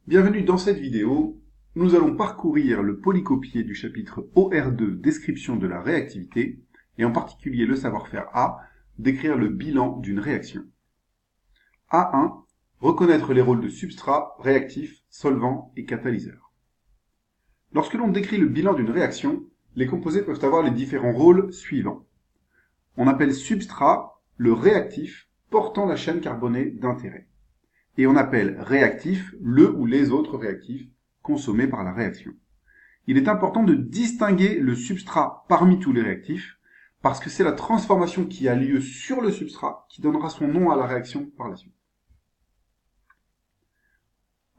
Bienvenue dans cette vidéo, nous allons parcourir le polycopié du chapitre OR2 Description de la réactivité et en particulier le savoir-faire A, décrire le bilan d'une réaction. A1. Reconnaître les rôles de substrat, réactif, solvant et catalyseur. Lorsque l'on décrit le bilan d'une réaction, les composés peuvent avoir les différents rôles suivants. On appelle substrat le réactif portant la chaîne carbonée d'intérêt. Et on appelle réactif le ou les autres réactifs consommés par la réaction. Il est important de distinguer le substrat parmi tous les réactifs, parce que c'est la transformation qui a lieu sur le substrat qui donnera son nom à la réaction par la suite.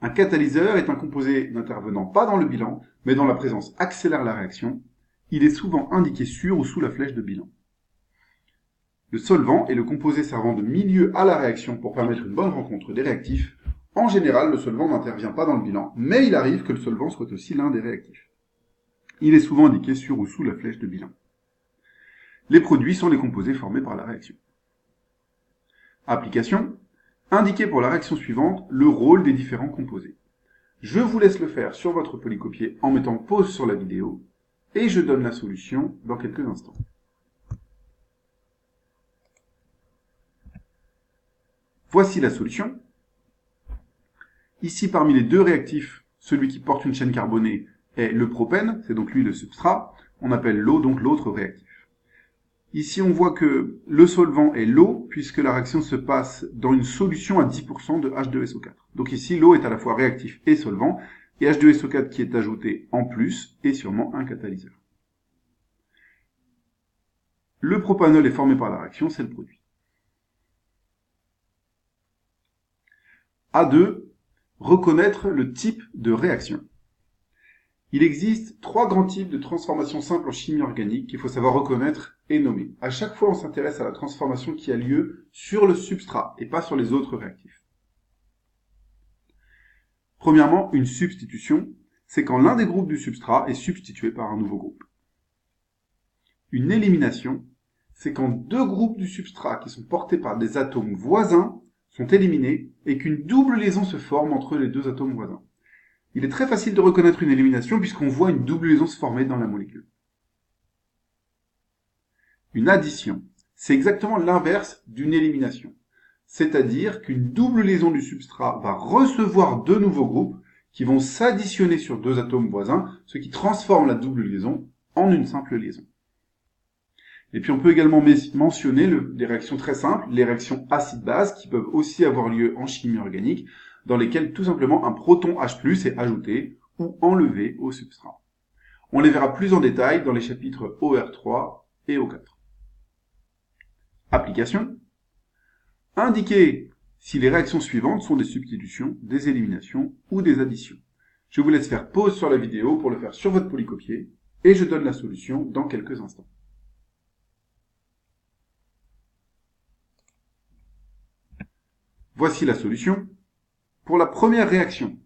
Un catalyseur est un composé n'intervenant pas dans le bilan, mais dont la présence accélère la réaction. Il est souvent indiqué sur ou sous la flèche de bilan. Le solvant est le composé servant de milieu à la réaction pour permettre une bonne rencontre des réactifs. En général, le solvant n'intervient pas dans le bilan, mais il arrive que le solvant soit aussi l'un des réactifs. Il est souvent indiqué sur ou sous la flèche de bilan. Les produits sont les composés formés par la réaction. Application. Indiquer pour la réaction suivante le rôle des différents composés. Je vous laisse le faire sur votre polycopier en mettant pause sur la vidéo et je donne la solution dans quelques instants. Voici la solution. Ici, parmi les deux réactifs, celui qui porte une chaîne carbonée est le propène, c'est donc lui le substrat. On appelle l'eau donc l'autre réactif. Ici, on voit que le solvant est l'eau, puisque la réaction se passe dans une solution à 10% de H2SO4. Donc ici, l'eau est à la fois réactif et solvant, et H2SO4 qui est ajouté en plus est sûrement un catalyseur. Le propanol est formé par la réaction, c'est le produit. A2. Reconnaître le type de réaction. Il existe trois grands types de transformations simples en chimie organique qu'il faut savoir reconnaître et nommer. À chaque fois, on s'intéresse à la transformation qui a lieu sur le substrat et pas sur les autres réactifs. Premièrement, une substitution, c'est quand l'un des groupes du substrat est substitué par un nouveau groupe. Une élimination, c'est quand deux groupes du substrat qui sont portés par des atomes voisins sont éliminés et qu'une double liaison se forme entre les deux atomes voisins. Il est très facile de reconnaître une élimination puisqu'on voit une double liaison se former dans la molécule. Une addition, c'est exactement l'inverse d'une élimination. C'est-à-dire qu'une double liaison du substrat va recevoir deux nouveaux groupes qui vont s'additionner sur deux atomes voisins, ce qui transforme la double liaison en une simple liaison. Et puis on peut également mentionner des réactions très simples, les réactions acide-base, qui peuvent aussi avoir lieu en chimie organique, dans lesquelles tout simplement un proton H+ est ajouté ou enlevé au substrat. On les verra plus en détail dans les chapitres OR3 et O4. Application. Indiquer si les réactions suivantes sont des substitutions, des éliminations ou des additions. Je vous laisse faire pause sur la vidéo pour le faire sur votre polycopier et je donne la solution dans quelques instants. Voici la solution. Pour la première réaction,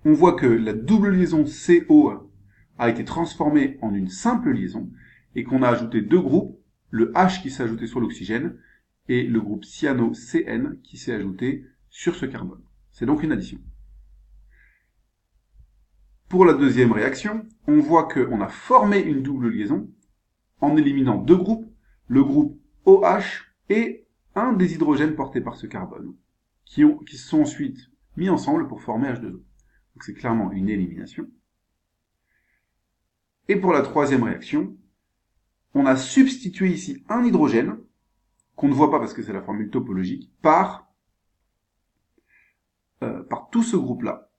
on voit que la double liaison CO a été transformée en une simple liaison et qu'on a ajouté deux groupes, le H qui s'est ajouté sur l'oxygène et le groupe cyano-CN qui s'est ajouté sur ce carbone. C'est donc une addition. Pour la deuxième réaction, on voit qu'on a formé une double liaison en éliminant deux groupes, le groupe OH et un des hydrogènes portés par ce carbone, qui se sont ensuite mis ensemble pour former H2O. Donc c'est clairement une élimination. Et pour la troisième réaction, on a substitué ici un hydrogène, qu'on ne voit pas parce que c'est la formule topologique, par tout ce groupe-là.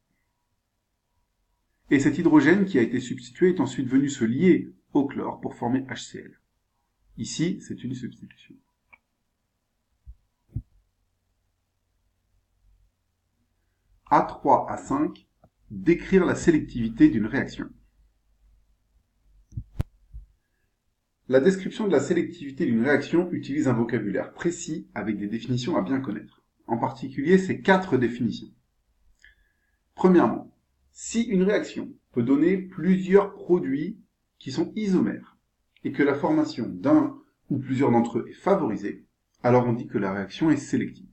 Et cet hydrogène qui a été substitué est ensuite venu se lier au chlore pour former HCl. Ici, c'est une substitution. A3 à 5, décrire la sélectivité d'une réaction. La description de la sélectivité d'une réaction utilise un vocabulaire précis avec des définitions à bien connaître. En particulier, ces quatre définitions. Premièrement, si une réaction peut donner plusieurs produits qui sont isomères et que la formation d'un ou plusieurs d'entre eux est favorisée, alors on dit que la réaction est sélective.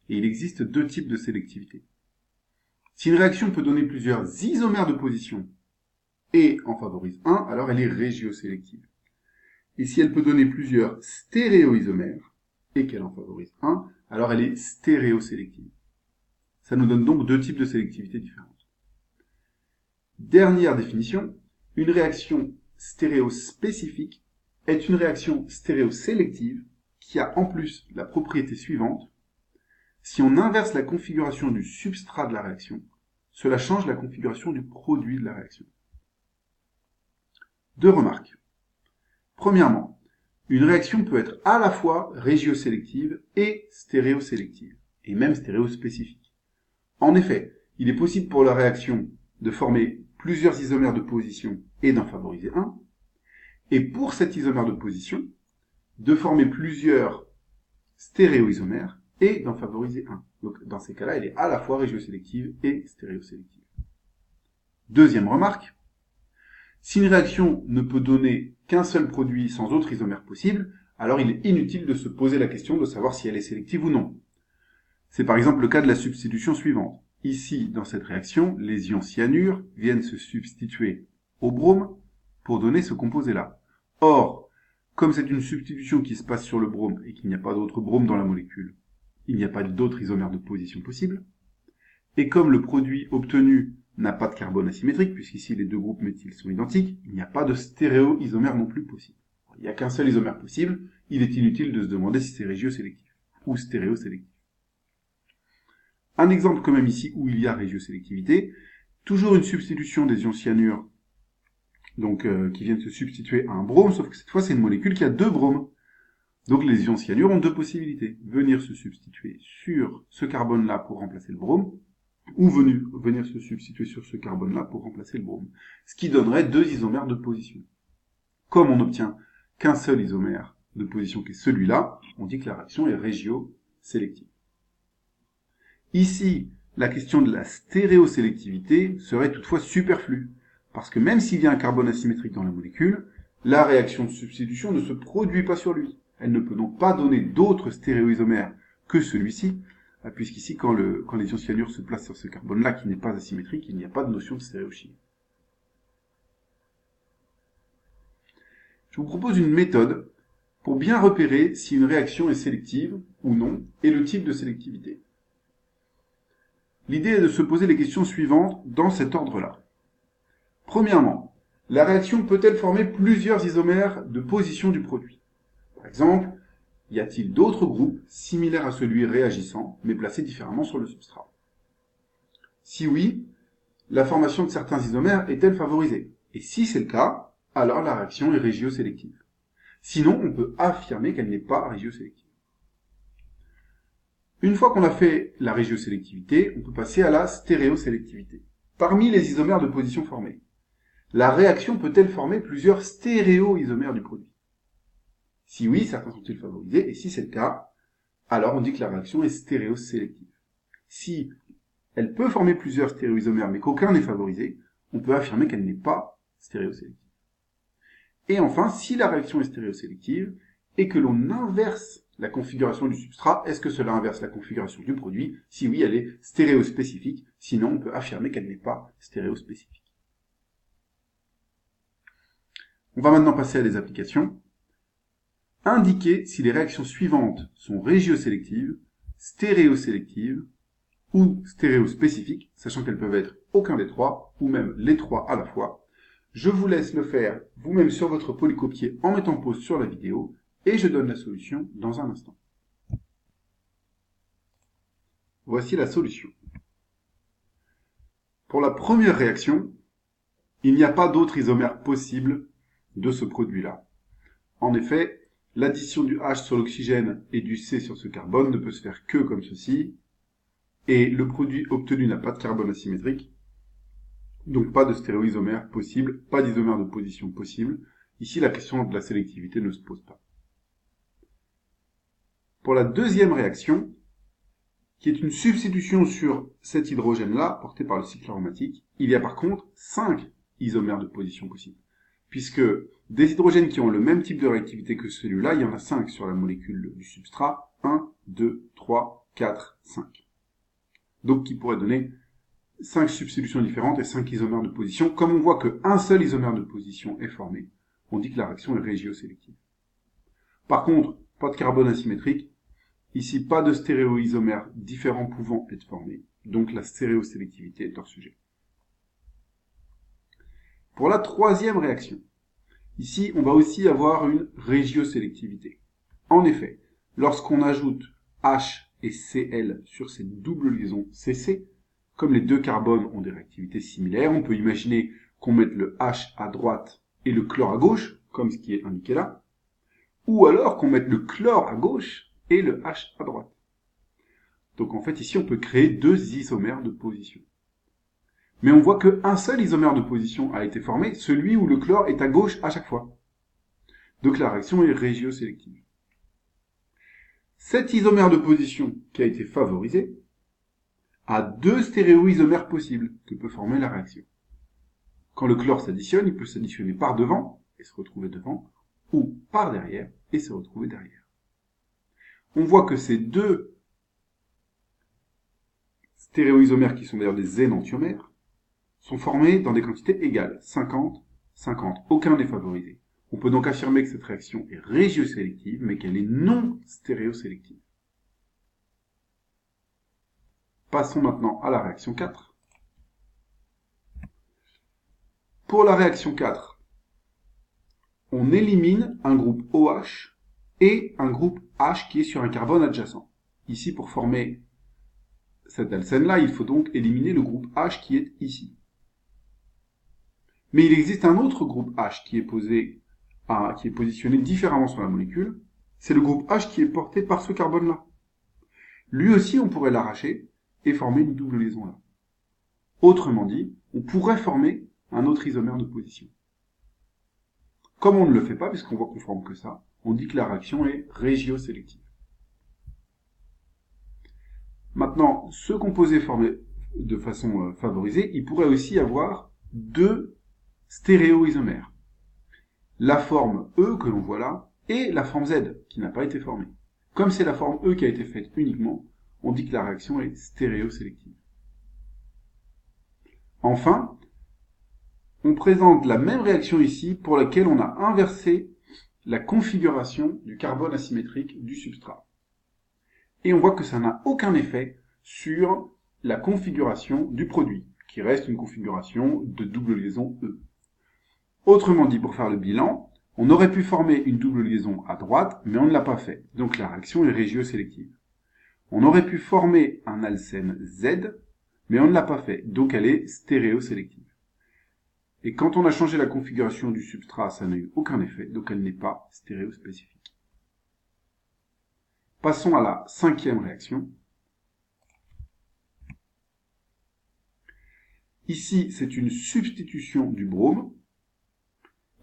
Et il existe deux types de sélectivité. Si une réaction peut donner plusieurs isomères de position et en favorise un, alors elle est régiosélective. Et si elle peut donner plusieurs stéréoisomères et qu'elle en favorise un, alors elle est stéréosélective. Ça nous donne donc deux types de sélectivité différentes. Dernière définition, une réaction stéréospécifique est une réaction stéréosélective qui a en plus la propriété suivante. Si on inverse la configuration du substrat de la réaction, cela change la configuration du produit de la réaction. Deux remarques. Premièrement, une réaction peut être à la fois régiosélective et stéréosélective, et même stéréospécifique. En effet, il est possible pour la réaction de former plusieurs isomères de position et d'en favoriser un, et pour cet isomère de position, de former plusieurs stéréoisomères et d'en favoriser un. Donc dans ces cas-là, elle est à la fois régiosélective et stéréosélective. Deuxième remarque, si une réaction ne peut donner qu'un seul produit sans autre isomère possible, alors il est inutile de se poser la question de savoir si elle est sélective ou non. C'est par exemple le cas de la substitution suivante. Ici, dans cette réaction, les ions cyanure viennent se substituer au brome pour donner ce composé-là. Or, comme c'est une substitution qui se passe sur le brome et qu'il n'y a pas d'autre brome dans la molécule, il n'y a pas d'autre isomère de position possible, et comme le produit obtenu n'a pas de carbone asymétrique, puisqu'ici les deux groupes méthyl sont identiques, il n'y a pas de stéréoisomère non plus possible. Il n'y a qu'un seul isomère possible, il est inutile de se demander si c'est régiosélectif ou stéréosélectif. Un exemple quand même ici où il y a régiosélectivité, toujours une substitution des ions cyanure, donc qui viennent se substituer à un brome, sauf que cette fois c'est une molécule qui a deux bromes. Donc les ions cyanure ont deux possibilités, venir se substituer sur ce carbone-là pour remplacer le brome, ou venir se substituer sur ce carbone-là pour remplacer le brome. Ce qui donnerait deux isomères de position. Comme on n'obtient qu'un seul isomère de position qui est celui-là, on dit que la réaction est régiosélective. Ici, la question de la stéréosélectivité serait toutefois superflue, parce que même s'il y a un carbone asymétrique dans la molécule, la réaction de substitution ne se produit pas sur lui. Elle ne peut donc pas donner d'autres stéréoisomères que celui-ci, puisqu'ici, quand les ions cyanure se placent sur ce carbone-là qui n'est pas asymétrique, il n'y a pas de notion de stéréochimie. Je vous propose une méthode pour bien repérer si une réaction est sélective ou non, et le type de sélectivité. L'idée est de se poser les questions suivantes dans cet ordre-là. Premièrement, la réaction peut-elle former plusieurs isomères de position du produit? Par exemple, y a-t-il d'autres groupes similaires à celui réagissant, mais placés différemment sur le substrat? Si oui, la formation de certains isomères est-elle favorisée? Et si c'est le cas, alors la réaction est régiosélective. Sinon, on peut affirmer qu'elle n'est pas régiosélective. Une fois qu'on a fait la régiosélectivité, on peut passer à la stéréosélectivité. Parmi les isomères de position formés, la réaction peut-elle former plusieurs stéréoisomères du produit? Si oui, certains sont-ils favorisés, et si c'est le cas, alors on dit que la réaction est stéréosélective. Si elle peut former plusieurs stéréoisomères, mais qu'aucun n'est favorisé, on peut affirmer qu'elle n'est pas stéréosélective. Et enfin, si la réaction est stéréosélective, et que l'on inverse la configuration du substrat, est-ce que cela inverse la configuration du produit? Si oui, elle est stéréospécifique, sinon on peut affirmer qu'elle n'est pas stéréospécifique. On va maintenant passer à des applications. Indiquer si les réactions suivantes sont régiosélectives, stéréosélectives ou stéréospécifiques, sachant qu'elles peuvent être aucun des trois, ou même les trois à la fois. Je vous laisse le faire vous-même sur votre polycopier en mettant pause sur la vidéo, et je donne la solution dans un instant. Voici la solution. Pour la première réaction, il n'y a pas d'autre isomère possible de ce produit-là. En effet, l'addition du H sur l'oxygène et du C sur ce carbone ne peut se faire que comme ceci, et le produit obtenu n'a pas de carbone asymétrique, donc pas de stéréoisomère possible, pas d'isomère de position possible. Ici, la question de la sélectivité ne se pose pas. Pour la deuxième réaction, qui est une substitution sur cet hydrogène-là, porté par le cycle aromatique, il y a par contre 5 isomères de position possibles. Puisque des hydrogènes qui ont le même type de réactivité que celui-là, il y en a 5 sur la molécule du substrat, 1, 2, 3, 4, 5. Donc qui pourrait donner 5 substitutions différentes et 5 isomères de position. Comme on voit qu'un seul isomère de position est formé, on dit que la réaction est régiosélective. Par contre, pas de carbone asymétrique. Ici, pas de stéréoisomères différents pouvant être formés. Donc la stéréosélectivité est hors sujet. Pour la troisième réaction, ici, on va aussi avoir une régiosélectivité. En effet, lorsqu'on ajoute H et Cl sur ces doubles liaisons CC, comme les deux carbones ont des réactivités similaires, on peut imaginer qu'on mette le H à droite et le chlore à gauche, comme ce qui est indiqué là, ou alors qu'on mette le chlore à gauche et le H à droite. Donc en fait, ici, on peut créer deux isomères de position. Mais on voit qu'un seul isomère de position a été formé, celui où le chlore est à gauche à chaque fois. Donc la réaction est régiosélective. Cet isomère de position qui a été favorisé a deux stéréoisomères possibles que peut former la réaction. Quand le chlore s'additionne, il peut s'additionner par devant et se retrouver devant, ou par derrière et se retrouver derrière. On voit que ces deux stéréoisomères, qui sont d'ailleurs des énantiomères, sont formés dans des quantités égales, 50, 50. Aucun n'est favorisé. On peut donc affirmer que cette réaction est régiosélective, mais qu'elle est non stéréosélective. Passons maintenant à la réaction 4. Pour la réaction 4, on élimine un groupe OH et un groupe H qui est sur un carbone adjacent. Ici, pour former cet alcène-là, il faut donc éliminer le groupe H qui est ici. Mais il existe un autre groupe H qui est positionné différemment sur la molécule. C'est le groupe H qui est porté par ce carbone-là. Lui aussi, on pourrait l'arracher et former une double liaison là. Autrement dit, on pourrait former un autre isomère de position. Comme on ne le fait pas, puisqu'on voit qu'on forme que ça, on dit que la réaction est régiosélective. Maintenant, ce composé formé de façon favorisée, il pourrait aussi avoir deux stéréoisomères. La forme E que l'on voit là et la forme Z qui n'a pas été formée. Comme c'est la forme E qui a été faite uniquement, on dit que la réaction est stéréosélective. Enfin, on présente la même réaction ici pour laquelle on a inversé la configuration du carbone asymétrique du substrat. Et on voit que ça n'a aucun effet sur la configuration du produit, qui reste une configuration de double liaison E. Autrement dit, pour faire le bilan, on aurait pu former une double liaison à droite, mais on ne l'a pas fait. Donc la réaction est régiosélective. On aurait pu former un alcène Z, mais on ne l'a pas fait. Donc elle est stéréosélective. Et quand on a changé la configuration du substrat, ça n'a eu aucun effet, donc elle n'est pas stéréospécifique. Passons à la cinquième réaction. Ici, c'est une substitution du brome.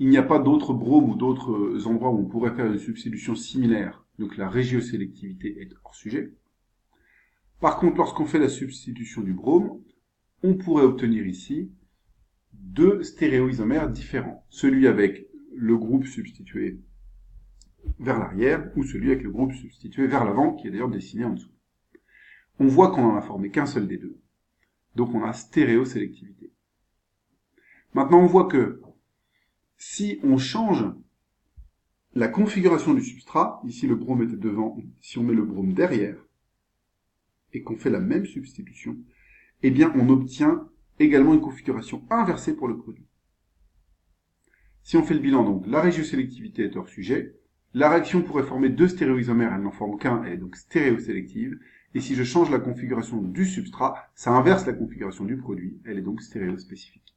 Il n'y a pas d'autres bromes ou d'autres endroits où on pourrait faire une substitution similaire, donc la régiosélectivité est hors sujet. Par contre, lorsqu'on fait la substitution du brome, on pourrait obtenir ici deux stéréoisomères différents. Celui avec le groupe substitué vers l'arrière ou celui avec le groupe substitué vers l'avant, qui est d'ailleurs dessiné en dessous. On voit qu'on n'en a formé qu'un seul des deux. Donc on a stéréosélectivité. Maintenant, on voit que si on change la configuration du substrat, ici le brome était devant, si on met le brome derrière, et qu'on fait la même substitution, eh bien on obtient également une configuration inversée pour le produit. Si on fait le bilan, donc la régiosélectivité est hors sujet, la réaction pourrait former deux stéréoisomères, elle n'en forme qu'un, elle est donc stéréosélective, et si je change la configuration du substrat, ça inverse la configuration du produit, elle est donc stéréospécifique.